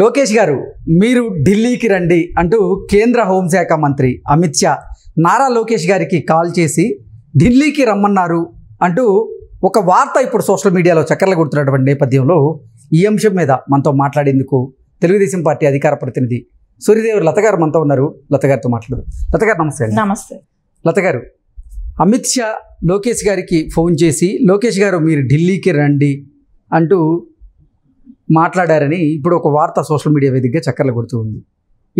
లోకేష్ గారు మీరు ఢిల్లీకి రండి అంటూ కేంద్ర హోంశాఖ మంత్రి అమిత్ షా నారా లోకేష్ గారికి కాల్ చేసి ఢిల్లీకి రమ్మన్నారు అంటూ ఒక వార్త ఇప్పుడు సోషల్ మీడియాలో చక్కర్లు కొడుతున్నటువంటి నేపథ్యంలో ఈ అంశం మీద మనతో మాట్లాడేందుకు తెలుగుదేశం పార్టీ అధికార ప్రతినిధి సూర్యదేవి లత గారు మనతో ఉన్నారు. లత గారితో మాట్లాడదు. లత గారు నమస్తే. నమస్తే. లత గారు, అమిత్ షా లోకేష్ గారికి ఫోన్ చేసి లోకేష్ గారు మీరు ఢిల్లీకి రండి అంటూ మాట్లాడారని ఇప్పుడు ఒక వార్త సోషల్ మీడియా వేదికగా చక్కర్లు కొడుతూ ఉంది.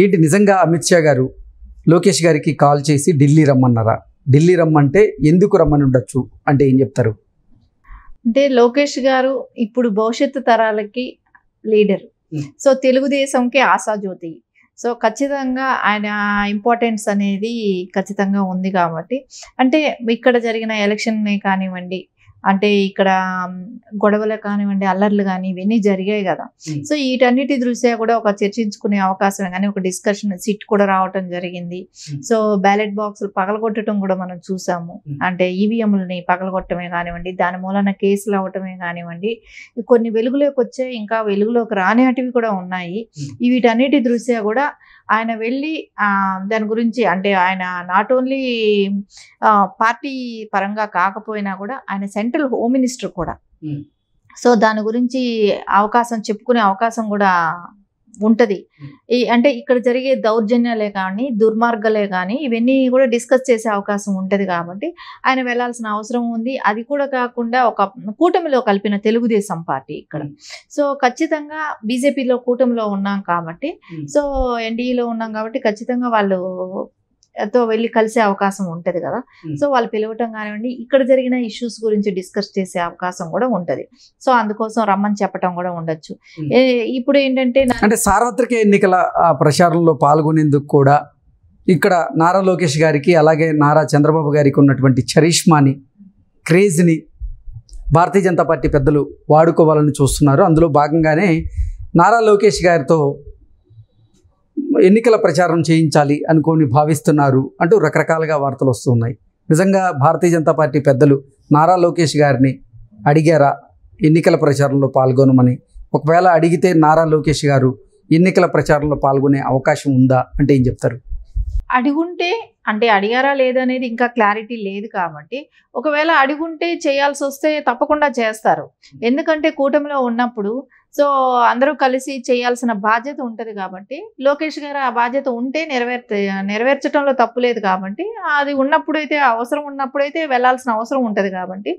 ఏంటి నిజంగా అమిత్ షా గారు లోకేష్ గారికి కాల్ చేసి ఢిల్లీ రమ్మన్నారా? ఢిల్లీ రమ్మంటే ఎందుకు రమ్మని ఉండొచ్చు అంటే ఏం చెప్తారు? అంటే లోకేష్ గారు ఇప్పుడు భవిష్యత్తు తరాలకి లీడర్. సో తెలుగుదేశంకి ఆశాజ్యోతి. సో ఖచ్చితంగా ఆయన ఇంపార్టెన్స్ అనేది ఖచ్చితంగా ఉంది కాబట్టి, అంటే ఇక్కడ జరిగిన ఎలక్షన్నే కానివ్వండి, అంటే ఇక్కడ గొడవలు కానివ్వండి, అల్లర్లు కానీ ఇవన్నీ జరిగాయి కదా. సో వీటన్నిటి దృష్ట్యా కూడా ఒక చర్చించుకునే అవకాశం కానీ ఒక డిస్కషన్ సిట్ కూడా రావటం జరిగింది. సో బ్యాలెట్ బాక్సులు పగలగొట్టడం కూడా మనం చూసాము. అంటే ఈవీఎంలని పగలగొట్టమే కానివ్వండి, దాని మూలన కేసులు అవటమే కానివ్వండి, కొన్ని వెలుగులోకి వచ్చాయి, ఇంకా వెలుగులోకి రానిటివి కూడా ఉన్నాయి. వీటన్నిటి దృష్ట్యా కూడా ఆయన వెళ్ళి దాని గురించి, అంటే ఆయన నాట్ ఓన్లీ పార్టీ పరంగా కాకపోయినా కూడా ఆయన సెంట్రల్ హోమ్ మినిస్టర్ కూడా. సో దాని గురించి అవకాశం చెప్పుకునే అవకాశం కూడా ఉంటుంది. అంటే ఇక్కడ జరిగే దౌర్జన్యాలే కానీ, దుర్మార్గాలే కానీ ఇవన్నీ కూడా డిస్కస్ చేసే అవకాశం ఉంటుంది కాబట్టి ఆయన వెళ్లాల్సిన అవసరం ఉంది. అది కూడా కాకుండా ఒక కూటమిలో కలిపిన తెలుగుదేశం పార్టీ ఇక్కడ. సో ఖచ్చితంగా బీజేపీలో కూటమిలో ఉన్నాం కాబట్టి, సో ఎన్డీఏలో ఉన్నాం కాబట్టి ఖచ్చితంగా వాళ్ళు తో వెళ్ళి కలిసే అవకాశం ఉంటది కదా. సో వాళ్ళు పిలవటం కానివ్వండి, ఇక్కడ జరిగిన ఇష్యూస్ గురించి డిస్కస్ చేసే అవకాశం కూడా ఉంటది. సో అందుకోసం రమ్మని చెప్పడం కూడా ఉండొచ్చు. ఇప్పుడు ఏంటంటే అంటే సార్వత్రిక ఎన్నికల ప్రచారంలో పాల్గొనేందుకు కూడా ఇక్కడ నారా లోకేష్ గారికి అలాగే నారా చంద్రబాబు గారికి ఉన్నటువంటి చరిష్మాని, క్రేజ్ని భారతీయ జనతా పార్టీ పెద్దలు వాడుకోవాలని చూస్తున్నారు. అందులో భాగంగానే నారా లోకేష్ గారితో ఎన్నికల ప్రచారం చేయించాలి అనుకోని భావిస్తున్నారు అంటూ రకరకాలుగా వార్తలు వస్తున్నాయి. నిజంగా భారతీయ జనతా పార్టీ పెద్దలు నారా లోకేష్ గారిని అడిగారా ఎన్నికల ప్రచారంలో పాల్గొనమని? ఒకవేళ అడిగితే నారా లోకేష్ గారు ఎన్నికల ప్రచారంలో పాల్గొనే అవకాశం ఉందా అంటే ఏం చెప్తారు? అడుగుంటే, అంటే అడిగారా లేదనేది ఇంకా క్లారిటీ లేదు కాబట్టి, ఒకవేళ అడుగుంటే చేయాల్సి వస్తే తప్పకుండా చేస్తారు. ఎందుకంటే కూటమిలో ఉన్నప్పుడు సో అందరూ కలిసి చేయాల్సిన బాధ్యత ఉంటుంది కాబట్టి, లోకేష్ గారు ఆ బాధ్యత ఉంటే నెరవేర్చడంలో తప్పు లేదు కాబట్టి, అది ఉన్నప్పుడైతే అవసరం ఉన్నప్పుడైతే వెళ్లాల్సిన అవసరం ఉంటుంది కాబట్టి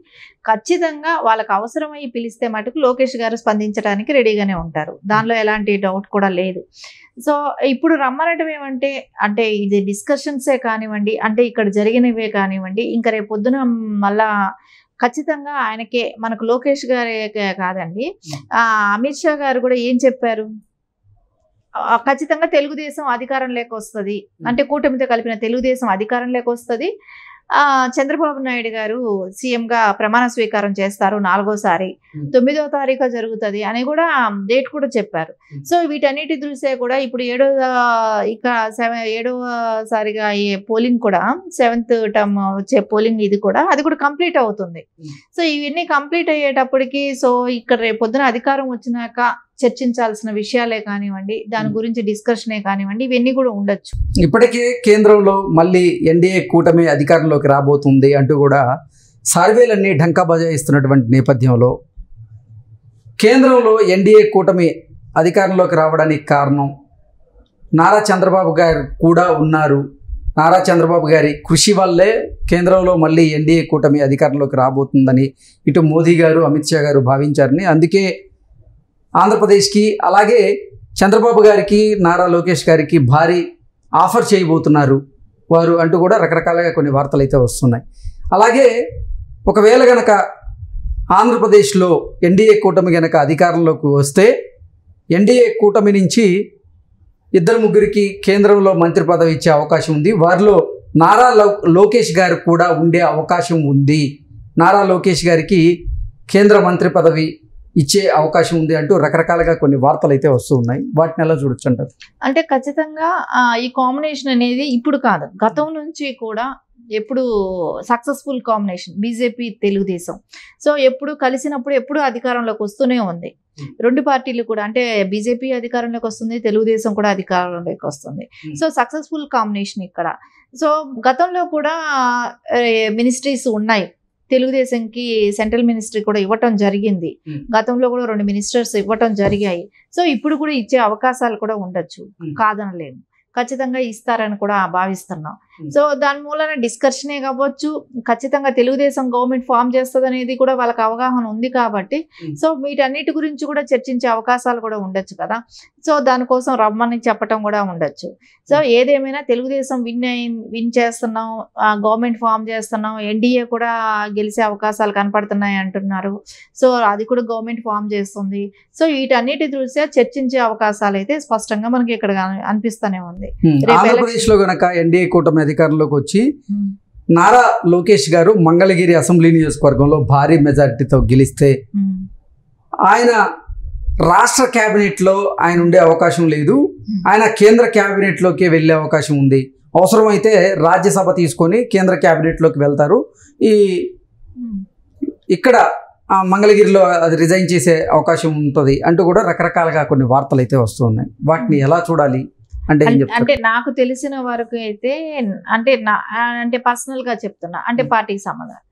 ఖచ్చితంగా వాళ్ళకి అవసరమై పిలిస్తే మటుకు లోకేష్ గారు స్పందించడానికి రెడీగానే ఉంటారు. దానిలో ఎలాంటి డౌట్ కూడా లేదు. సో ఇప్పుడు రమ్మనటం ఏమంటే, అంటే ఇది డిస్కషన్సే కానివ్వండి, అంటే ఇక్కడ జరిగినవే కానివ్వండి, ఇంకా రేపు పొద్దున మళ్ళా ఖచ్చితంగా ఆయనకే, మనకు లోకేష్ గారే కాదండి, అమిత్ షా గారు కూడా ఏం చెప్పారు, ఖచ్చితంగా తెలుగుదేశం అధికారంలోకి వస్తుంది, అంటే కూటమితో కలిపిన తెలుగుదేశం అధికారంలోకి వస్తుంది, చంద్రబాబు నాయుడు గారు సీఎంగా ప్రమాణ స్వీకారం చేస్తారు 4వ సారి, 9వ తారీఖు జరుగుతుంది అని కూడా డేట్ కూడా చెప్పారు. సో వీటన్నిటి దృష్ట్యా కూడా ఇప్పుడు 7వ సారిగా అయ్యే పోలింగ్ కూడా 7th టర్మ్ వచ్చే పోలింగ్ ఇది కూడా, అది కూడా కంప్లీట్ అవుతుంది. సో ఇవన్నీ కంప్లీట్ అయ్యేటప్పటికి, సో ఇక్కడ రేపు పొద్దున అధికారం వచ్చినాక చర్చించాల్సిన విషయాలే కానివ్వండి, దాని గురించి డిస్కషనే కానివ్వండి, ఇవన్నీ కూడా ఉండొచ్చు. ఇప్పటికే కేంద్రంలో మళ్ళీ ఎన్డీఏ కూటమి అధికారంలోకి రాబోతుంది అంటూ కూడా సర్వేలన్నీ ఢంకా బజాయిస్తున్నటువంటి నేపథ్యంలో కేంద్రంలో ఎన్డీఏ కూటమి అధికారంలోకి రావడానికి కారణం నారా చంద్రబాబు గారు కూడా ఉన్నారు. నారా చంద్రబాబు గారి కృషి వల్లే కేంద్రంలో మళ్ళీ ఎన్డీఏ కూటమి అధికారంలోకి రాబోతుందని ఇటు మోదీ గారు, అమిత్ షా గారు భావించారని, అందుకే ఆంధ్రప్రదేశ్కి అలాగే చంద్రబాబు గారికి, నారా లోకేష్ గారికి భారీ ఆఫర్ చేయబోతున్నారు వారు అంటూ కూడా రకరకాలుగా కొన్ని వార్తలు అయితే వస్తున్నాయి. అలాగే ఒకవేళ గనక ఆంధ్రప్రదేశ్లో ఎన్డీఏ కూటమి గనక అధికారంలోకి వస్తే ఎన్డీఏ కూటమి నుంచి 2-3 కేంద్రంలో మంత్రి పదవి ఇచ్చే అవకాశం ఉంది. వారిలో నారా లోకేష్ గారు కూడా ఉండే అవకాశం ఉంది. నారా లోకేష్ గారికి కేంద్ర మంత్రి పదవి ఇచ్చే అవకాశం ఉంది అంటూ రకరకాలుగా కొన్ని వార్తలు అయితే వస్తూ ఉన్నాయి. వాటిని ఎలా చూడొచ్చు అంటారు? అంటే ఖచ్చితంగా ఈ కాంబినేషన్ అనేది ఇప్పుడు కాదు, గతం నుంచి కూడా ఎప్పుడు successful combination BJP Telugu Desam. So ఎప్పుడు కలిసినప్పుడు ఎప్పుడు అధికారంలోకి వస్తూనే ఉంది రెండు పార్టీలు కూడా. అంటే బీజేపీ అధికారంలోకి వస్తుంది, తెలుగుదేశం కూడా అధికారంలోకి వస్తుంది. సో సక్సెస్ఫుల్ కాంబినేషన్ ఇక్కడ. సో గతంలో కూడా మినిస్ట్రీస్ ఉన్నాయి, తెలుగుదేశంకి సెంట్రల్ మినిస్ట్రీ కూడా ఇవ్వటం జరిగింది. గతంలో కూడా 2 మినిస్టర్స్ ఇవ్వటం జరిగాయి. సో ఇప్పుడు కూడా ఇచ్చే అవకాశాలు కూడా ఉండొచ్చు, కాదనలేము. ఖచ్చితంగా ఇస్తారని కూడా భావిస్తున్నాం. సో దాని మూలన డిస్కషనే కావచ్చు, ఖచ్చితంగా తెలుగుదేశం గవర్నమెంట్ ఫామ్ చేస్తుంది అనేది కూడా వాళ్ళకి అవగాహన ఉంది కాబట్టి సో వీటన్నిటి గురించి కూడా చర్చించే అవకాశాలు కూడా ఉండొచ్చు కదా. సో దానికోసం రమ్మని చెప్పటం కూడా ఉండొచ్చు. సో ఏదేమైనా తెలుగుదేశం విన్ చేస్తున్నాం, గవర్నమెంట్ ఫామ్ చేస్తున్నాం, ఎన్డీఏ కూడా గెలిచే అవకాశాలు కనపడుతున్నాయి అంటున్నారు. సో అది కూడా గవర్నమెంట్ ఫామ్ చేస్తుంది. సో వీటన్నిటి దృష్ట్యా చర్చించే అవకాశాలు అయితే స్పష్టంగా మనకి ఇక్కడ అనిపిస్తూనే ఉంది. ఆంధ్రప్రదేశ్ లో గనక ఎన్డీఏ కూటమి అధికారంలోకి వచ్చి నారా లోకేష్ గారు మంగళగిరి అసెంబ్లీ నియోజకవర్గంలో భారీ మెజారిటీతో గెలిస్తే ఆయన రాష్ట్ర క్యాబినెట్ లో ఆయన ఉండే అవకాశం లేదు, ఆయన కేంద్ర క్యాబినెట్ లోకి వెళ్ళే అవకాశం ఉంది. అవసరమైతే రాజ్యసభ తీసుకొని కేంద్ర క్యాబినెట్ లోకి వెళ్తారు. ఇక్కడ మంగళగిరిలో అది రిజైన్ చేసే అవకాశం ఉంటుంది అంటూ కూడా రకరకాలుగా కొన్ని వార్తలు అయితే వస్తున్నాయి. వాటిని ఎలా చూడాలి అంటే నాకు తెలిసిన వరకు అయితే అంటే పర్సనల్ గా చెప్తున్నా, అంటే పార్టీకి సంబంధం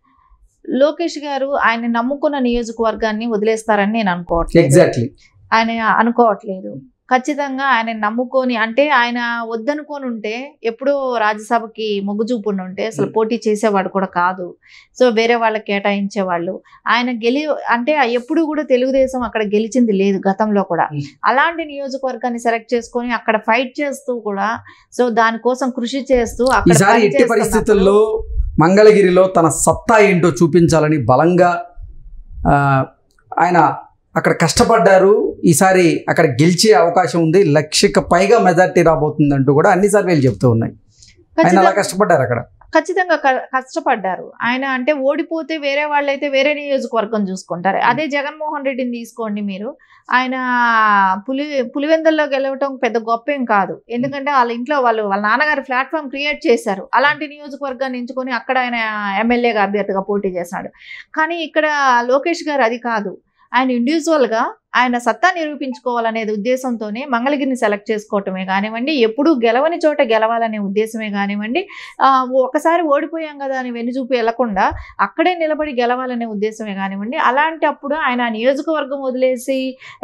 లోకేష్ గారు ఆయన నమ్ముకున్న నియోజకవర్గాన్ని వదిలేస్తారని నేను అనుకోవట్లేదు. ఎగ్జాక్ట్లీ ఆయన అనుకోవట్లేదు. ఖచ్చితంగా ఆయన నమ్ముకొని, అంటే ఆయన వద్దనుకొని ఉంటే ఎప్పుడో రాజ్యసభకి మొగ్గు చూపుని ఉంటే అసలు పోటీ చేసేవాడు కూడా కాదు. సో వేరే వాళ్ళకి కేటాయించేవాళ్ళు. ఆయన అంటే ఎప్పుడు కూడా తెలుగుదేశం అక్కడ గెలిచింది లేదు గతంలో కూడా. అలాంటి నియోజకవర్గాన్ని సెలెక్ట్ చేసుకొని అక్కడ ఫైట్ చేస్తూ కూడా సో దానికోసం కృషి చేస్తూ ఎట్టి పరిస్థితుల్లో మంగళగిరిలో తన సత్తా ఏంటో చూపించాలని బలంగా ఆయన అక్కడ కష్టపడ్డారు. ఈసారి అక్కడ గెలిచే అవకాశం ఉంది, 1,00,000కి పైగా మెజార్టీ రాబోతుంది అంటూ కూడా అన్ని సర్వేలు చెప్తూ ఉన్నాయి. ఆయన అలా కష్టపడ్డారు, అక్కడ ఖచ్చితంగా కష్టపడ్డారు ఆయన. అంటే ఓడిపోతే వేరే వాళ్ళైతే వేరే నియోజకవర్గం చూసుకుంటారు. అదే జగన్మోహన్ రెడ్డిని తీసుకోండి మీరు, ఆయన పులివెందుల్లో గెలవటం పెద్ద గొప్ప ఏం కాదు. ఎందుకంటే వాళ్ళ ఇంట్లో వాళ్ళ నాన్నగారు ప్లాట్ఫామ్ క్రియేట్ చేశారు. అలాంటి నియోజకవర్గాన్ని ఎంచుకొని అక్కడ ఆయన ఎమ్మెల్యేగా అభ్యర్థిగా పోటీ చేశాడు. కానీ ఇక్కడ లోకేష్ గారు అది కాదు, ఆయన ఇండివిజువల్గా ఆయన సత్తా నిరూపించుకోవాలనేది ఉద్దేశంతోనే మంగళగిరిని సెలెక్ట్ చేసుకోవటమే కానివ్వండి, ఎప్పుడు గెలవని చోట గెలవాలనే ఉద్దేశమే కానివ్వండి, ఒకసారి ఓడిపోయాం కదా అని వెన్నుచూపు వెళ్లకుండా అక్కడే నిలబడి గెలవాలనే ఉద్దేశమే కానివ్వండి. అలాంటప్పుడు ఆయన నియోజకవర్గం వదిలేసి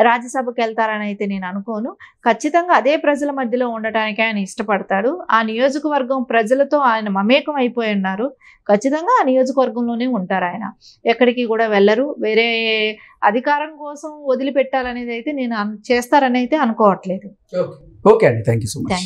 రాజ్యసభకి వెళ్తారని అయితే నేను అనుకోను. ఖచ్చితంగా అదే ప్రజల మధ్యలో ఉండటానికి ఆయన ఇష్టపడతాడు. ఆ నియోజకవర్గం ప్రజలతో ఆయన మమేకం అయిపోయి ఉన్నారు. ఖచ్చితంగా ఆ నియోజకవర్గంలోనే ఉంటారు, ఆయన ఎక్కడికి కూడా వెళ్ళరు. వేరే అధికారం కోసం వదిలిపెట్టాలనేది అయితే నేను చేస్తారని అయితే అనుకోవట్లేదు. ఓకే అండి, థ్యాంక్ యూ సో మచ్.